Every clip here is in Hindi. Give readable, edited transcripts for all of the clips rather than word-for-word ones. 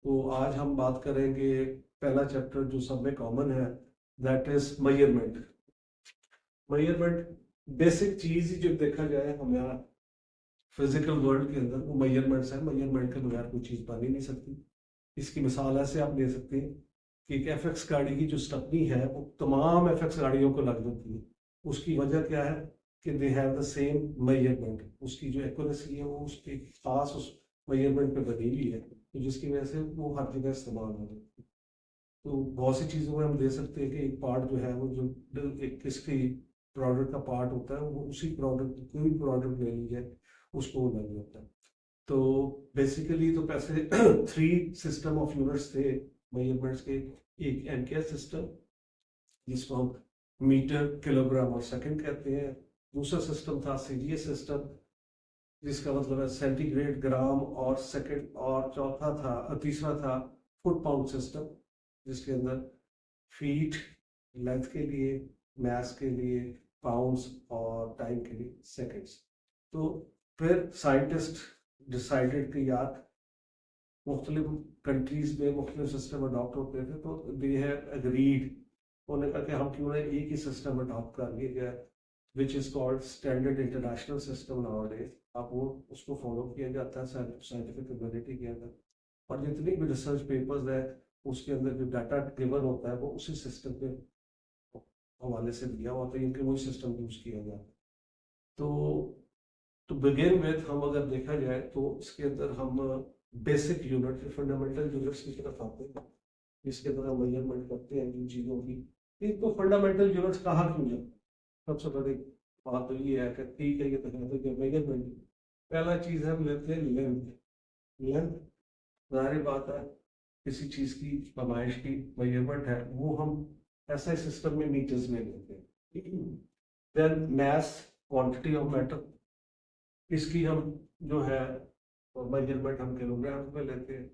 तो आज हम बात करेंगे पहला चैप्टर जो सब में कॉमन है, that is measurement. Measurement basic चीज ही जो देखा जाए हमारा फिजिकल वर्ल्ड के अंदर वो मेजरमेंट्स है। मेजरमेंट के बगैर कोई चीज बन ही नहीं सकती। इसकी मिसाल ऐसे आप ले सकते हैं कि एक एफएक्स गाड़ी की जो स्टपनी है वो तमाम एफएक्स गाड़ियों को लग जाती है। उसकी वजह क्या है कि they have the same measurement. उसकी जो एक्यूरेसी है वो उसके खास उस मेजरमेंट पे बनी हुई है, तो जिसकी वजह से वो हर जगह इस्तेमाल हो जाती है। तो बहुत सी चीज़ों में हम दे सकते हैं कि एक पार्ट जो है वो जो एक किसकी प्रोडक्ट का पार्ट होता है वो उसी प्रोडक्ट कोई भी प्रोडक्ट ले लीजिए उसको वो लग जाता है। तो बेसिकली तो पैसे थ्री सिस्टम ऑफ यूनिट्स थे मेजरमेंट्स के। एक एनकेएस सिस्टम जिसको हम मीटर किलोग्राम और सेकंड कहते हैं। दूसरा सिस्टम था सीजीएस सिस्टम जिसका मतलब है सेंटीग्रेड ग्राम और सेकंड। और तीसरा था फुट पाउंड सिस्टम जिसके अंदर फीट लेंथ के लिए, मैस के लिए पाउंड्स और टाइम के लिए सेकंड्स। तो फिर साइंटिस्ट डिसाइडेड कि यार मुख्तलिफ कंट्रीज में मुख्तलिफ सिस्टम अडॉप्ट होते थे, तो दे हैव एग्रीड, उन्होंने कहा कि हम क्यों ना एक ही सिस्टम अडॉप्ट कर लिया जाए which is called standard international system nowadays. अब वो उसको फॉलो किया जाता है साइंटिफिक कम्युनिटी के अंदर, और जितनी भी रिसर्च पेपर्स है उसके अंदर जो डाटा गिवन होता है वो उसी सिस्टम के हवाले से दिया हुआ था, इनके वही सिस्टम यूज किया गया। तो टू बिगिन विद हम अगर देखा जाए तो इसके अंदर हम बेसिक यूनिट फंडामेंटल यूनिट्स की तरफ आते हैं, जिसके अंदर हम मेजरमेंट करते हैं जिन चीज़ों की। इनको फंडामेंटल यूनिट्स कहा क्यों जाए? सबसे बड़ी बात तो ये है कि ठीक है, ये तो कहते हैं कि मेजरमेंट पहला चीज़ है हम लेते हैं लेंथ। लेंथ जाहिर बात है किसी चीज़ की पैमाइश की मेजरमेंट है वो हम ऐसा सिस्टम में मीटर्स में लेते हैं। Then mass, quantity of matter, इसकी हम जो है मेजरमेंट हम किलोग्राम में लेते हैं।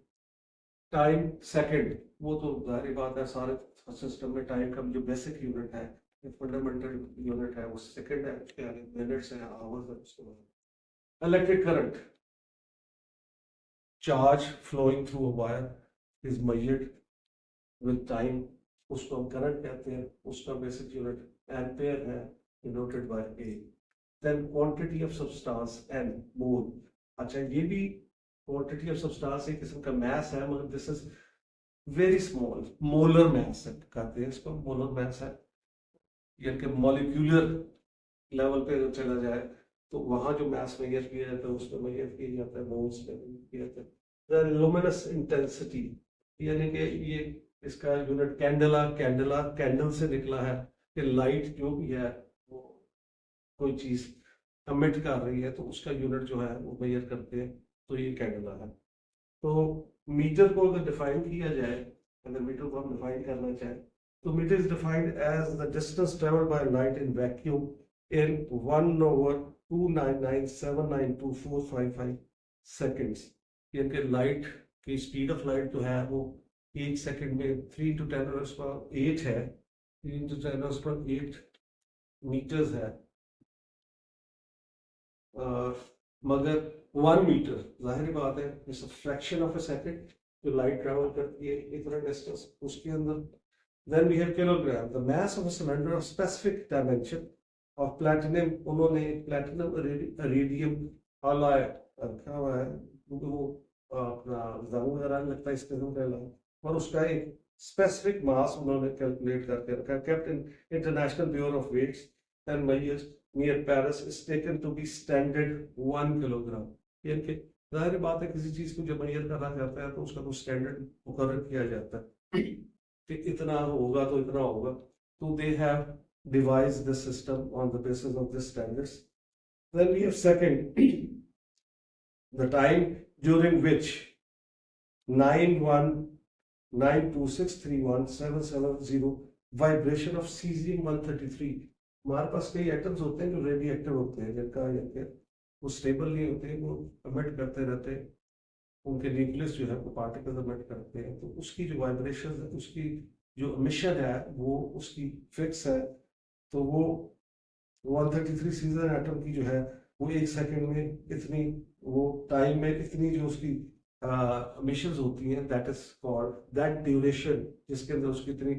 टाइम, सेकंड, वो तो जाहिर बात है सारे सिस्टम में टाइम का जो बेसिक यूनिट है, फंडामेंटल यूनिट है वो सेकंड है, मिनट्स है, आवर्स है, उसके बाद electric current, charge flowing through a wire is measured with time, उसको हम करंट कहते हैं। उसका बेसिक यूनिट एम्पेयर है, denoted by A. Then quantity of substance N, mole. अच्छा, ये भी क्वांटिटी ऑफ सब्सटेंस एक किस्म का मैस है, मगर this is very small, molar mass कहते हैं इसको, मोलर मैस है। यानी कि मॉलिक्यूलर लेवल पे अगर चला जाए तो वहाँ जो मैस मेजर किया जाता है उसमें मेजर किया जाता है, मोल्स में किया जाता है। लुमिनस इंटेंसिटी, यानी कि ये इसका यूनिट कैंडला, कैंडल से निकला है कि लाइट जो भी है वो कोई चीज अमिट कर रही है तो उसका यूनिट जो है वो मेजर करते हैं, तो ये कैंडला है। तो मीटर को अगर डिफाइन किया जाए, अगर मीटर को हम डिफाइन करना चाहें तो metre is defined as the distance travelled by light in vacuum in 1/299792455 seconds. यानी कि लाइट की स्पीड ऑफ लाइट जो है वो एक सेकंड में 3 × 10⁸ है, 3 × 10⁸ मीटर्स है। मगर 1 मीटर जाहिर बात है it's a fraction of a second, जो लाइट ट्रैवल करती है इतना डिस्टेंस उसके अंदर। Then we have kilogram, the mass of a cylinder of specific dimension of platinum. उन्होंने प्लैटिनम इरिडियम अलॉय रखा हुआ है क्योंकि वो अपना जंग वगैरह लगता है इस किस्म का अलॉय, और उसका एक स्पेसिफिक मास उन्होंने कैलकुलेट करके रखा है, kept in international bureau of weights and measures near Paris is taken to be standard 1 kilogram. यानी कि जाहिर बात है किसी चीज को जब मेजर करा जाता है तो उसका कुछ स्टैंडर्ड मुकर्रर किया जाता है कि इतना होगा तो इतना होगा। तो they have devised the system on the basis of the standards. Then we have second, the time during which 9192631770 vibration of cesium-133, हमारे पास कई एटम्स होते हैं जो रेडियो एक्टिव होते हैं, जिनका वो स्टेबल नहीं होते, वो एमिट करते रहते हैं, उनके न्यूक्लियस जो है वो पार्टिकल्स एमिट करते हैं, तो उसकी जो वाइब्रेशन है, उसकी जो एमिशन है वो उसकी फिक्स है। तो वो 133 सीजन एटम की जो है वो एक सेकंड में इतनी, वो टाइम में इतनी जो उसकी मिशंस होती हैं, that is called, that duration जिसके अंदर उसकी इतनी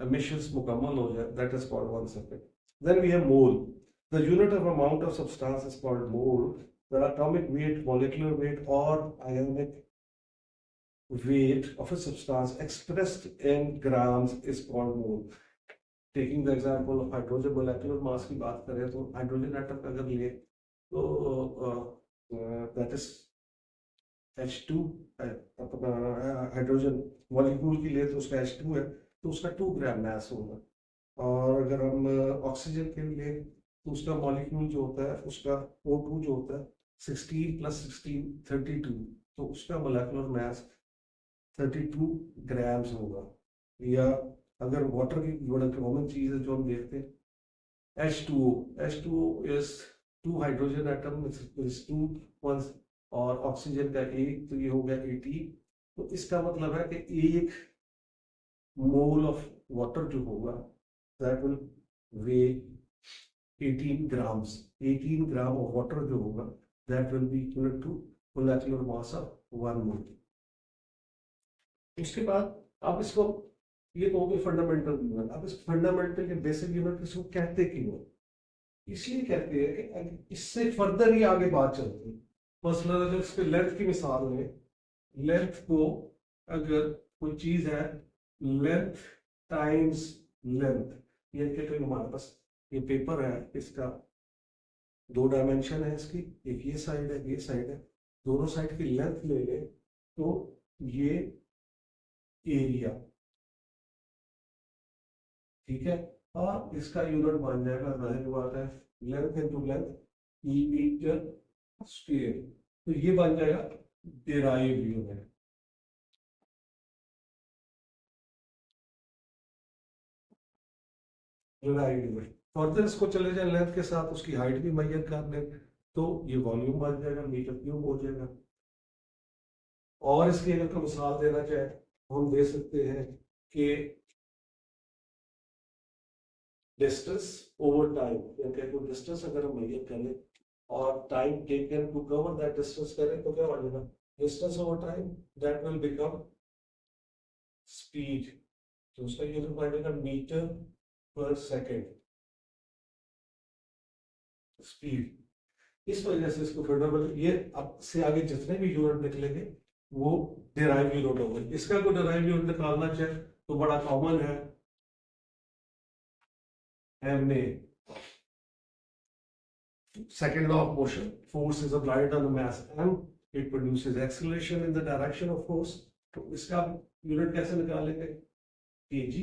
emissions मुकम्मल हो जाए, that is called 1 second. Then we have mole. The unit of amount of substance is called mole. The atomic weight, molecular weight, or ionic weight of a substance expressed in grams is called mole. Taking the example of hydrogen molecular mass की बात करें तो हाइड्रोजन एटम अगर ले तो that is H2, hydrogen molecule की ले तो उसका H2 है तो उसका 2 ग्राम मैस होगा। और अगर हम ऑक्सीजन के लिए तो उसका मॉलिक्यूल जो होता है उसका O2 जो होता है 16 + 16 32, तो उसका मोलेकुलर मास 32 ग्राम्स होगा। या अगर वाटर की बड़ा कॉमन चीज है जो हम देखते हैं H2O is 2 hydrogen atom is 2 once और ऑक्सीजन का एक, तो ये हो गया 18। तो इसका मतलब है कि एक मोल ऑफ वाटर जो होगा that will weigh 18 grams. 18 gram of water जो होगा that will be equal to molecular mass of 1 mole. उसके बाद आप इसको ये तो हो गई फंडामेंटल यूनिट। अब इस फंडामेंटल के बेसिक यूनिट इसको कहते क्यों? इसलिए कहते हैं कि इससे फर्दर ही आगे बात चलती है। मसलन अगर इसके लेंथ की मिसाल में, लेंथ को अगर कोई चीज है लेंथ टाइम्स लेंथ, ये कहते हैं हमारे पास ये पेपर है, इसका 2 डायमेंशन है इसकी, एक ये साइड है ये साइड है, दोनों साइड की लेंथ ले ले तो ये एरिया, ठीक है। और इसका यूनिट बन जाएगा, जाहिर बात है, length into length metre square, तो ये बन जाएगा डिराइव यूनिट। फर्दर इसको चले जाए लेंथ के साथ उसकी हाइट भी मेजर कर ले तो ये वॉल्यूम बन जाएगा, मीटर क्यूब हो जाएगा। और इसकी अगर कोई मिसाल देना चाहे हम दे सकते हैं कि डिस्टेंस ओवर टाइम, कोई डिस्टेंस अगर हम मेजर करें और time taken to cover that distance करें तो क्या बनेगा, distance over time, that will become speed, तो उसका यूनिट बनेगा मीटर पर सेकेंड स्पीड। इस वजह से इसको फंडामेंटल, ये अब से आगे जितने भी यूनिट निकलेंगे वो डिराइव यूनिट होंगे। इसका कोई डिराइव यूनिट निकालना चाहे तो बड़ा कॉमन है MA, second law of motion, force is applied on the mass m, it produces acceleration in the direction of force। तो इसका यूनिट कैसे निकालेंगे, kg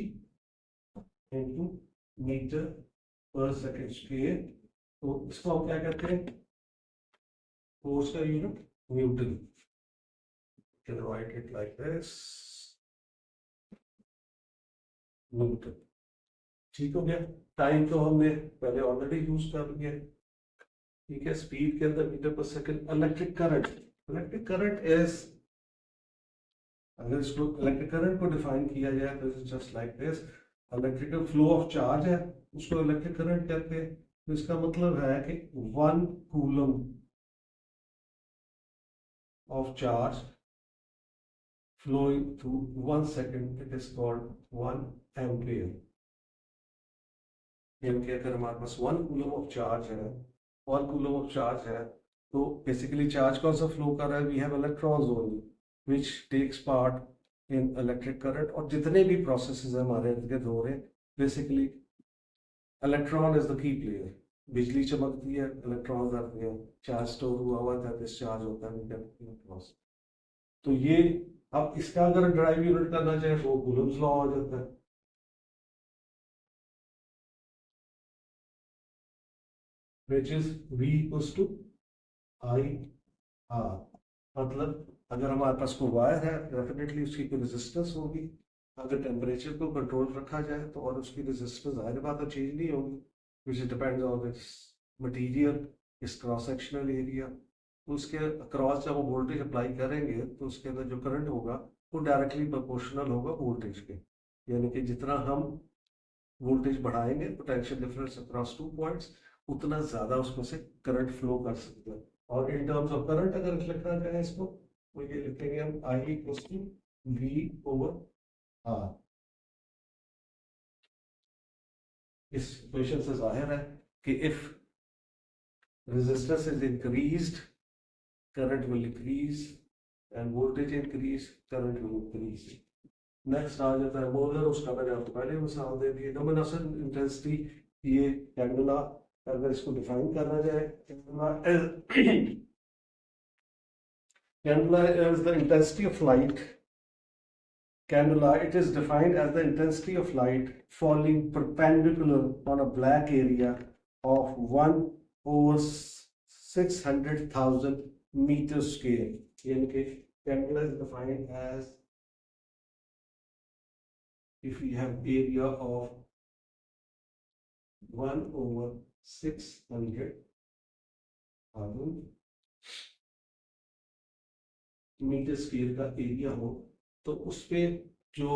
into मीटर पर सेकेंड स्क्वायर। तो इसको हम क्या कहते हैं, फोर्स का unit Newton, can write it like this, Newton. ठीक हो गया। टाइम तो हमने पहले ऑलरेडी यूज कर लिया, ठीक है। स्पीड के अंदर मीटर पर second. Electric current, electric current is, अगर इसको इलेक्ट्रिक करंट को डिफाइन किया जाए तो it's just like this, electrical flow of charge है उसको इलेक्ट्रिक करंट कहते हैं। तो इसका मतलब है कि 1 coulomb of charge flowing through 1 second, it is called 1 ampere। यानी कि अगर हमारे पास 1 कूलम ऑफ चार्ज है, 1 कूलम ऑफ चार्ज है तो बेसिकली चार्ज कौन सा फ्लो कर रहा है, we have electrons only which takes part in electric current. और जितने भी प्रोसेसेस हमारे इर्द गिर्द हो रहे हैं basically electron is the key player. बिजली चमकती है, इलेक्ट्रॉन्स आते हैं, चार्ज स्टोर हुआ था, डिस्चार्ज होता है। तो ये अब इसका अगर ड्राइव यूनिट करना चाहे तो कूलम्स लॉ आ जाता है, which is V equals to IR। मतलब अगर हमारे पास कोई वायर है डेफिनेटली उसकी कोई रेजिस्टेंस होगी, अगर टेम्परेचर को कंट्रोल रखा जाए तो, और उसकी रेजिस्टेंस जाहिर बात है चेंज नहीं होगी, which depends on it's material, इस क्रॉस सेक्शनल एरिया। तो उसके अक्रॉस जब हम वोल्टेज अप्लाई करेंगे तो उसके अंदर जो करंट होगा वो डायरेक्टली प्रोपोर्शनल होगा वोल्टेज के, यानी कि जितना हम वोल्टेज बढ़ाएंगे पोटेंशियल डिफरेंस अक्रॉस 2 पॉइंट्स उतना ज्यादा उसमें से करंट फ्लो कर सकता है। और इन टर्म्स ऑफ करंट अगर लिखना चाहे इसको तो ये लिखेंगे हम I इक्वल टू V/R। इस इक्वेशन से जाहिर है कि if resistance is increased, current will increase, and voltage increase, current will increase। Next आ जाता है मोलर, उसका मैंने आपको पहले मिसाल दे दी। लुमिनेसेंट इंटेंसिटी, ये कैंडुला, अगर इसको डिफाइन करना जाए, candela is the intensity of light. Candela, it is defined as the intensity of light falling perpendicular on a black area of 1/600,000 meter scale. यानी candela is defined as if we have area of 1/600,000 metre square का एरिया हो, तो उस पे जो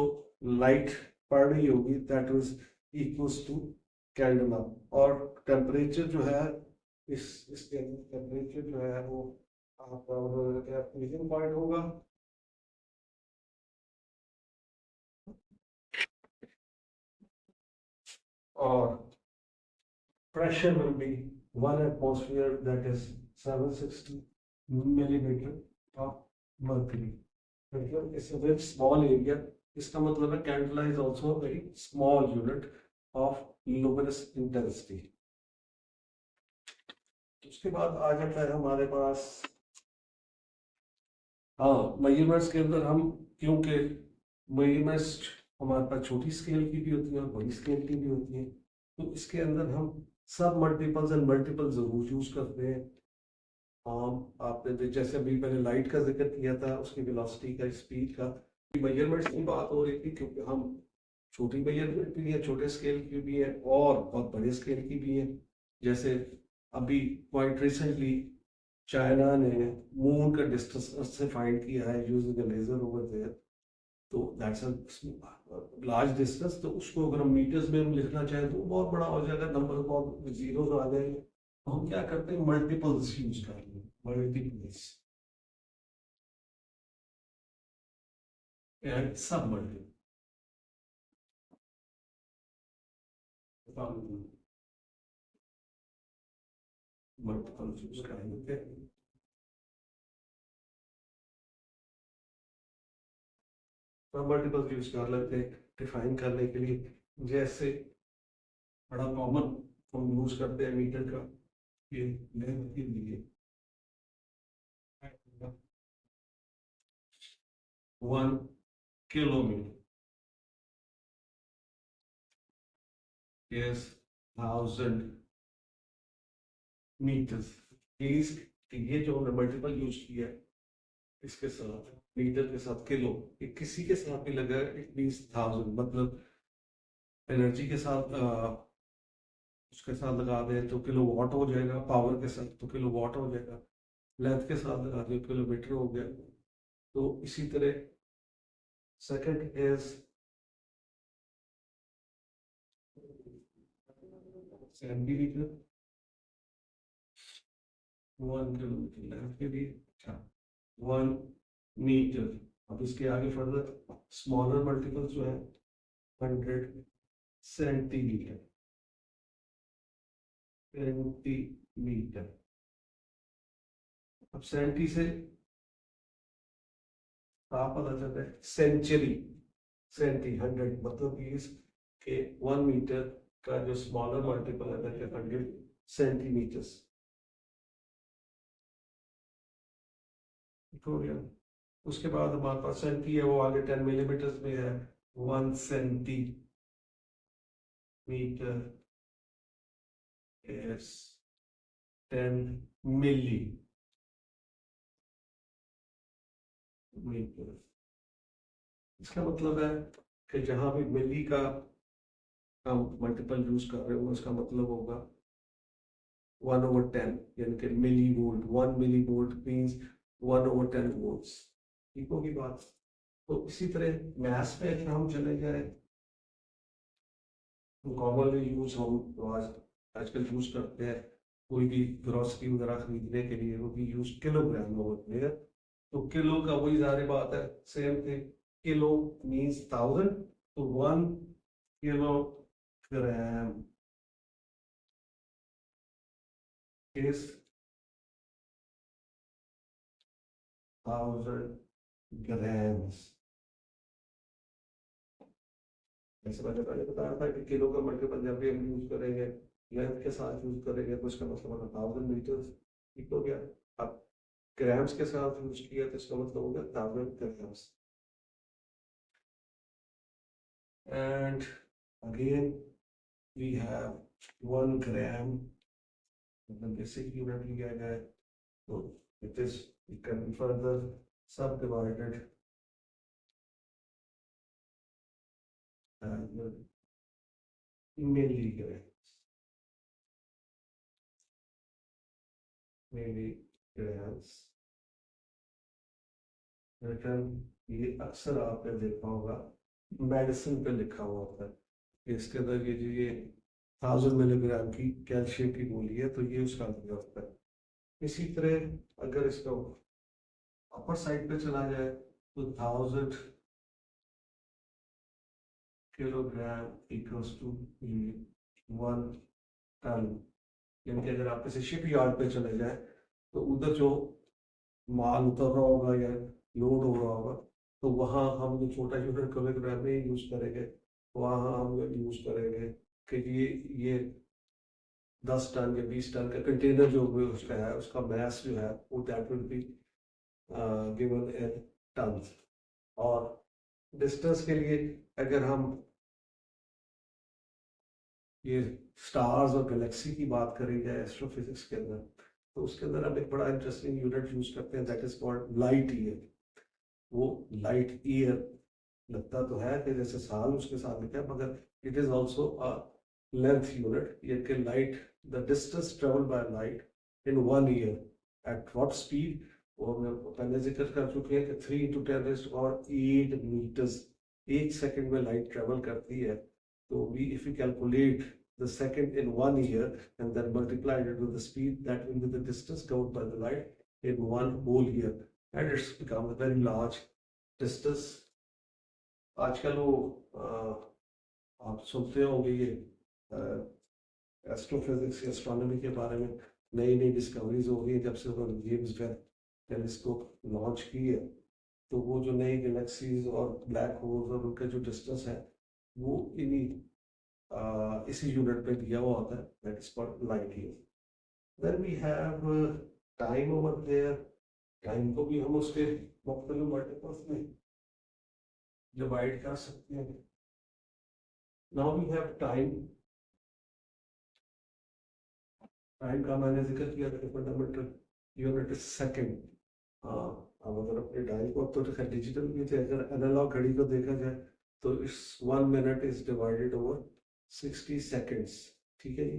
लाइट पड़ रही होगी that is equals to candela. और टेम्परेचर जो है इसके अंदर टेम्परेचर जो है वो आपका फ्रीजिंग पॉइंट होगा, और pressure will be 1 atmosphere that is 760 millimetre of mercury. मतलब it's a very small area. इसका मतलब है candela is also a very small unit of luminous intensity. उसके बाद आ जाता है हमारे पास, हाँ, मेजरमेंट्स के अंदर हम, क्योंकि मेजरमेंट्स हमारे पास छोटी स्केल की भी होती है और बड़ी स्केल की भी होती है, तो इसके अंदर हम सब मल्टीपल्स एंड मल्टीपल जरूर यूज करते हैं। आपने जैसे अभी मैंने लाइट का जिक्र किया था, उसकी वेलोसिटी का, स्पीड का, मेजरमेंट्स की बात हो रही थी, क्योंकि हम छोटी मेजरमेंट भी है, छोटे स्केल की भी है और बहुत बड़े स्केल की भी है। जैसे अभी क्वाइट रिसेंटली चाइना ने मून का डिस्टेंस से फाइंड किया है using a laser over there, तो दैट्स अ लार्ज डिस्टेंस। तो उसको अगर हम मीटर्स में हम लिखना चाहें तो बहुत बड़ा हो जाएगा, नंबर बहुत जीरोस आ जाएंगे। तो हम क्या करते हैं, मल्टीपल्स यूज कर लेंगे, मल्टीपल्स एंड सब मल्टीपल। मल्टीपल्स यूज करेंगे, तो मल्टीपल्स यूज कर लेते हैं डिफाइन करने के लिए। जैसे बड़ा कॉमन हम यूज करते हैं मीटर का, ये लेंथ के लिए 1 किलोमीटर इज 1000 मीटर्स। ये जो हमने मल्टीपल यूज किया है, इसके साथ मीटर के साथ किलो, ये किसी के साथ भी लगा, इट मींस 1000, मतलब एनर्जी के साथ उसके साथ लगा दें तो किलो वाट हो जाएगा, पावर के साथ तो किलो वाट हो जाएगा, लेंथ के साथ लगा दें किलोमीटर हो गया। तो इसी तरह second is centimetre, 1 kilometre length के लिए, अच्छा 1 मीटर। अब इसके आगे फर्दर स्मॉलर मल्टीपल जो है 100 सेंटीमीटर, सेंटीमीटर। अब सेंटी से आप पता चलता है सेंचुरी, सेंटी 100, मतलब के 1 मीटर का जो स्मॉलर मल्टीपल है दैट इज 100 सेंटीमीटर्स। हो गया। उसके बाद हमारे पास सेंटी है, वो आगे 10 मिलीमीटर में है, 1 सेंटीमीटर इज 10 मिलीमीटर। इसका मतलब है कि जहां भी मिली का हम मल्टीपल यूज कर रहे हो, उसका मतलब होगा 1/10, यानी कि milli volt. 1 milli volt means 1/10 volts. ठीक होगी बात। तो इसी तरह मैथ्स पे अगर हम चले जाए, कॉमनली यूज हम आजकल यूज करते हैं, कोई भी ग्रोसरी वगैरह खरीदने के लिए वो भी यूज किलोग्राम में होते हैं। तो किलो का वही सारी बात है, सेम थिंग, किलो मीन्स 1000, तो 1 किलोग्राम is 1000 grams। जैसे मैंने पहले बताया था कि किलो का मल्टीपल जब भी हम यूज करेंगे लेंथ के साथ यूज करेंगे तो इसका मतलब होगा 1000 मीटर, ठीक हो गया। अब ग्राम्स के साथ यूज किया तो इसका मतलब हो गया 1000 grams। And again we have 1 gram, मतलब बेसिक यूनिट लिया गया है, तो it is it can be further subdivided milligram, milligrams. Return, ये अक्सर आपने देखा होगा मेडिसिन पे लिखा हुआ होता है कि इसके अंदर ये जो ये 1000 मिलीग्राम की कैल्शियम की गोली है, तो ये उसका दिया होता है। इसी तरह अगर इसका अपर साइड पे चला जाए तो 1000 किलोग्राम इक्वल्स टू 1 टन। यानी कि अगर आप किसी शिप यार्ड पे चले जाए तो उधर जो माल उतर रहा होगा या लोड हो रहा होगा, तो वहाँ हम जो छोटा यूनिट किलोग्राम में यूज करेंगे, वहाँ हम यूज करेंगे कि ये 10 टन या 20 टन का कंटेनर जो भी उसका है, उसका मैस जो है वो that will be given in ton. और डिस्टेंस के लिए अगर हम ये स्टार्स और गैलेक्सी की बात करी जाए एस्ट्रोफिजिक्स के अंदर, तो उसके अंदर हम एक बड़ा इंटरेस्टिंग यूनिट यूज करते हैं, that is called light year. वो लाइट ईयर लगता तो है कि जैसे साल उसके साथ लिखा है, मगर it is also a length unit. ये कि light, the distance travel by light in 1 year at what speed, वो हम पहले जिक्र कर चुके हैं कि 3 × 10⁸ एक सेकंड में लाइट ट्रेवल करती है। तो we if you calculate the second in 1 year and then multiplied it with the speed, that will be the distance covered by the light in 1 whole year, and it's become a very large distance। आजकल वो आप सुनते होंगे ये एस्ट्रोफिजिक्स या एस्ट्रोनॉमी के बारे में नई नई डिस्कवरीज हो गई जब से उन्होंने जेम्स वेब टेलीस्कोप लॉन्च की है। तो वो जो नई गैलेक्सीज और ब्लैक होल्स और उनका जो डिस्टेंस है वो इन्हीं इसी यूनिट पे दिया हुआ होता है, that is called light year. Then we have time over there. Time को भी हम उसके मुख्तलिफ मल्टीपल्स में डिवाइड कर सकते हैं। Now we have time. Time का मैंने जिक्र किया था, फंडामेंटल यूनिट इज सेकंड। अब अगर अपने डायल को, अब तो खैर डिजिटल भी थे, अगर एनालॉग घड़ी को देखा जाए तो इस 1 minute is divided over 60 seconds, ठीक है जी।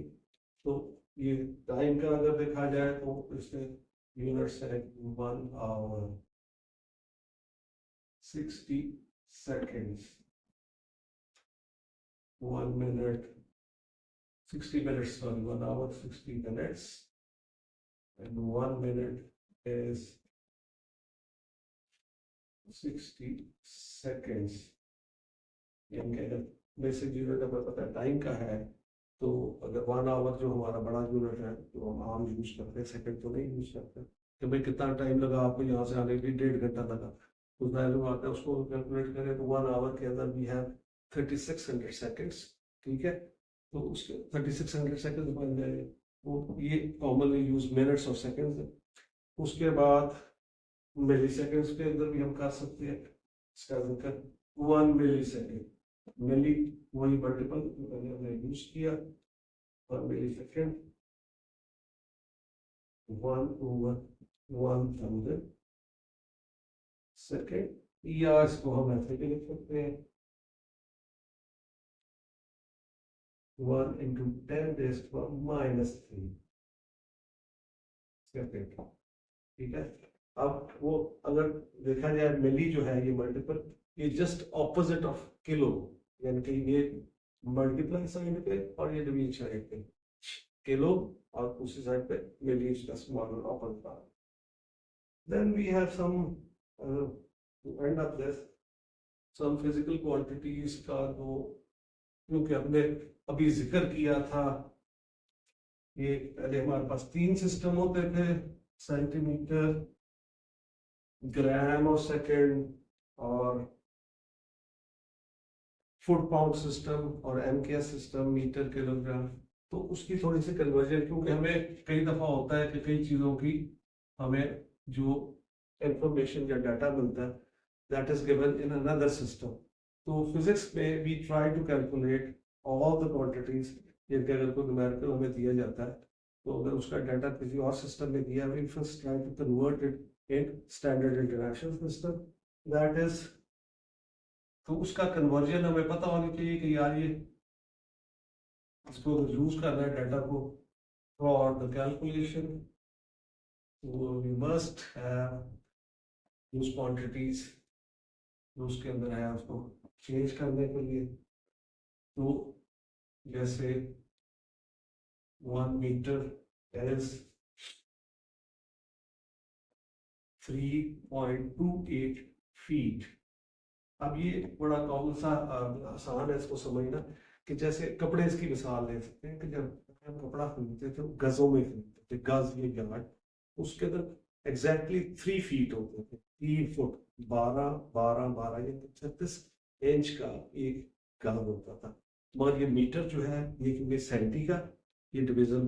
तो ये टाइम का अगर देखा जाए तो इसमें यूनिट्स है 1 our 60 seconds, 1 minute 60 minutes, sorry, 1 hour 60 minutes, and 1 minute is 60 seconds। यानी कि अगर बेसिक यूनिट हमें पता है टाइम का है, तो अगर 1 आवर जो हमारा बड़ा यूनिट है जो हम आम यूज करते हैं, सेकंड तो नहीं यूज करते कि भाई कितना टाइम लगा आपको यहाँ से आने के लिए, 1.5 घंटा लगा, तो जो आता है उसको कैलकुलेट करें तो 1 आवर के अंदर वी हैव 3600 सेकेंड्स, ठीक है। तो उसके 3600 सेकेंड बन जाएंगे, वो ये कॉमनली यूज मिनट्स और सेकेंड्स है। उसके बाद मिली सेकेंड्स के अंदर भी हम कर सकते हैं इसका जिक्र, 1 मिली सेकेंड, मिली वही मल्टीपल पहले हमने यूज किया, 1 मिली सेकेंड 1/1000 सेकेंड, या इसको हम ऐसे भी लिख सकते हैं 1 × 10⁻³ सेकेंड, ठीक है। अब वो अगर देखा जाए मिली जो है ये मल्टीपल, ये जस्ट ऑपोजिट ऑफ किलो, यानी कि ये मल्टीप्लाई साइड पे और ये डिवीजन साइड पे किलो, और दूसरी साइड पे मिली, इसका smaller opposite. Then we have some and of this some physical quantities का जो, क्योंकि हमने अभी जिक्र किया था, ये पहले हमारे पास 3 सिस्टम होते थे, सेंटीमीटर, ग्राम और सेकंड, और फुट पाउंड सिस्टम, और एमकेएस सिस्टम, मीटर किलोग्राम। तो उसकी थोड़ी सी कन्वर्जन, क्योंकि हमें कई दफा होता है कि कई चीज़ों की हमें जो इंफॉर्मेशन या डाटा मिलता है that is given in another system. तो फिजिक्स में we try to calculate all the quantities, जिनके अगर कोई न्यूमेरिकल हमें दिया जाता है, तो अगर उसका डाटा किसी और सिस्टम में दिया, we first try to convert it in standard international system, that is. तो उसका कन्वर्जन हमें पता होनी चाहिए कि यार ये इसको यूज करना है डाटा को for the calculation, we must have use quantities जो उसके अंदर है उसको चेंज करने के लिए। तो जैसे 1 मीटर इज 3.28 फीट। अब ये बड़ा कॉमन सा आसान है इसको समझना, कि जैसे कपड़े इसकी मिसाल ले सकते हैं कि जब हम कपड़ा खरीदते थे गजों में खरीदते थे, गज ये यार्ड, उसके अंदर एग्जैक्टली 3 फीट होते थे, 3 फुट, 12 ये 36 इंच का एक गज होता था। मगर ये मीटर जो है, ये क्योंकि सेंटी का ये डिवीजन,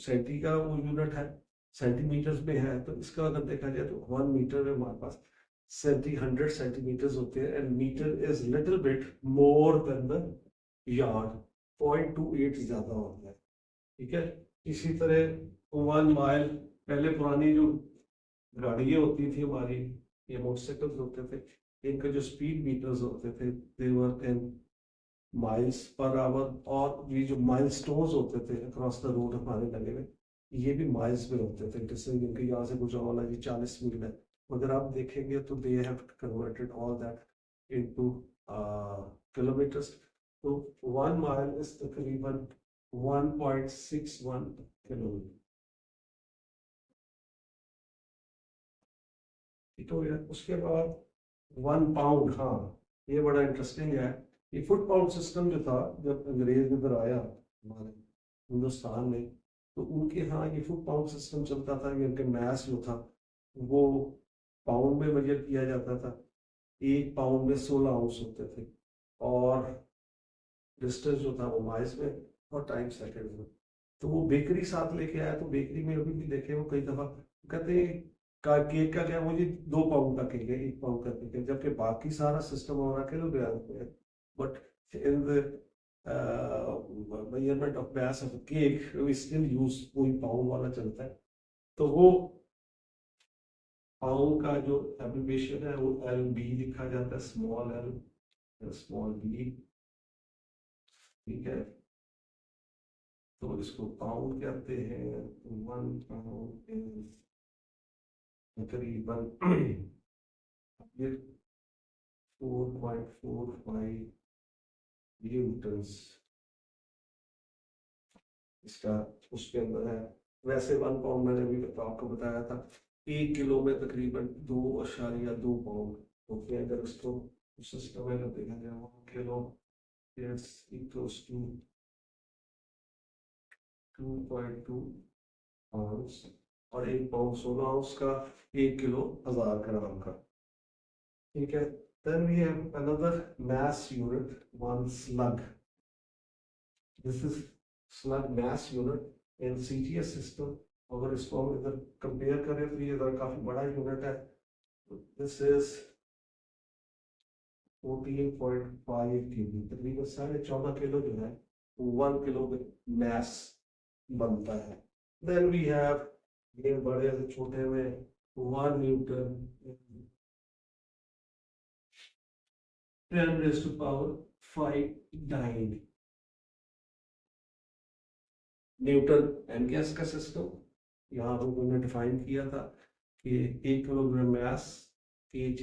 सेंटी का वो यूनिट है, सेंटीमीटर्स में है, तो इसका अगर देखा जाए तो 1 मीटर में हमारे पास 100 सेंटीमीटर्स होते हैं, and metre is little bit more than the yard, 0.28 ज्यादा होता है, ठीक है। इसी तरह 1 माइल, पहले पुरानी जो गाड़ियाँ होती थी हमारी, ये मोटरसाइकिल्स होते थे, इनके जो स्पीड मीटर्स होते थे दे वर इन माइल्स पर आवर, और ये जो माइलस्टोन्स होते थे अक्रॉस द रोड हमारे लगे हुए, ये भी माइल्स में होते थे। जैसे इनके यहाँ से गुजरा वाला ये 40 मील है, अगर आप देखेंगे तो they have converted all that into kilometres. तो 1 माइल इज तकरीबन 1.61 किलोमीटर, ठीक हो गया। उसके बाद 1 पाउंड, हाँ ये बड़ा इंटरेस्टिंग है। ये फुट पाउंड सिस्टम जो था, जब अंग्रेज इधर आया हमारे हिंदुस्तान में, तो उनके यहाँ ये फुट पाउंड सिस्टम चलता था कि उनके मैस जो था वो पाउंड में मेजर किया जाता था। 1 पाउंड में 16 आउंस होते थे, और डिस्टेंस जो था वो माइल्स में, और टाइम सेकंड में। तो वो बेकरी साथ लेके आया, तो बेकरी में अभी भी देखे वो कई दफा कहते हैं का केक का क्या, मुझे 2 पाउंड का केक है, 1 पाउंड का केक है, जबकि बाकी सारा सिस्टम हमारा किलोग्राम पे है। But in the measurement of mass of cake we still use वही पाउंड वाला चलता है। तो वो पाउंड का जो एब्रिविएशन है वो LB लिखा जाता है, स्मॉल एल स्मॉल बी, ठीक है। तो इसको पाउंड कहते हैं। 1 पाउंड इज तकरीबन ये 4.45 न्यूटन्स इसका उसके अंदर है। वैसे 1 पाउंड मैंने अभी आपको बताया था, 1 किलो में तकरीबन 2.2 पाउंड होते हैं। अगर इसको सिस्टम में देखा जाए 1 kilo is equals to 2.2 ounce, और 1 पाउंड 16 आउंस का, 1 किलो 1000 ग्राम का, ठीक है। Then we have another mass unit, one slug. This is slug mass unit in CGS system. अगर इसको हम इधर कंपेयर करें तो ये इधर काफी बड़ा यूनिट है। This is 14.5 kg, तकरीबन 14.5 किलो जो है 1 किलो mass बनता है। Then we have ये बड़े से छोटे में 1 newton 10 raised to power 5 dyne newton एनगैस का सिस्टम। यहाँ पर उन्होंने डिफाइन किया था कि 1 kilogram mass kg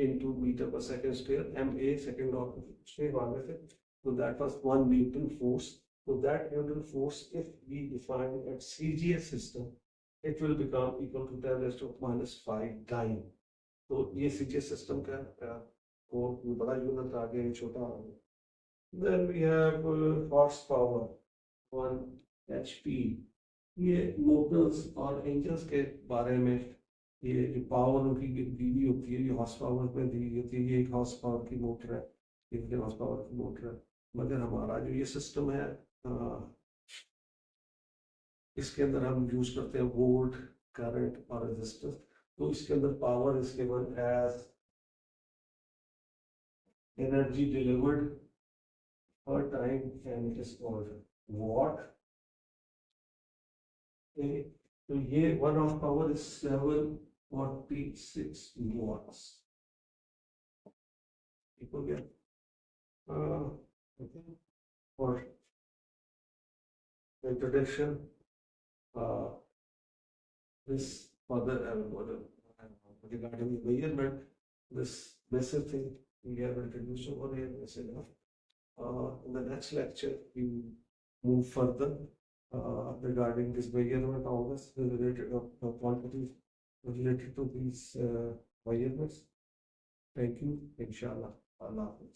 into metre पर second square, MA second order square वाले थे। तो that was 1 newton force. So that Newton force, if we define at CGS system, it will become equal to 10 raised to minus 5 dyne. तो ये सीचे सिस्टम का वो बड़ा यूनिट आ गया, छोटा आ गया। Then we have horse power 1 HP। ये मोटर्स और इंजन्स के बारे में, ये जो पावर उनकी दी हुई होती है, ये हॉर्स पावर में दी हुई होती है। ये 1 हॉर्स पावर की मोटर है, इतने हॉर्स पावर की मोटर है। मगर हमारा जो ये सिस्टम है, इसके अंदर हम यूज करते हैं वोल्ट, करंट और रेजिस्टेंस। तो इसके अंदर power is given as energy delivered per time, and it is called watt। Okay, तो ये 1 horsepower is 746 watts। ठीक हो गया। Okay, for introduction, this further regarding the measurement, this basic thing we have introduced over here is enough. In the next lecture, we move further regarding this measurement, all this related quantities related to these measurements. Thank you, inshallah. Allah Hafiz.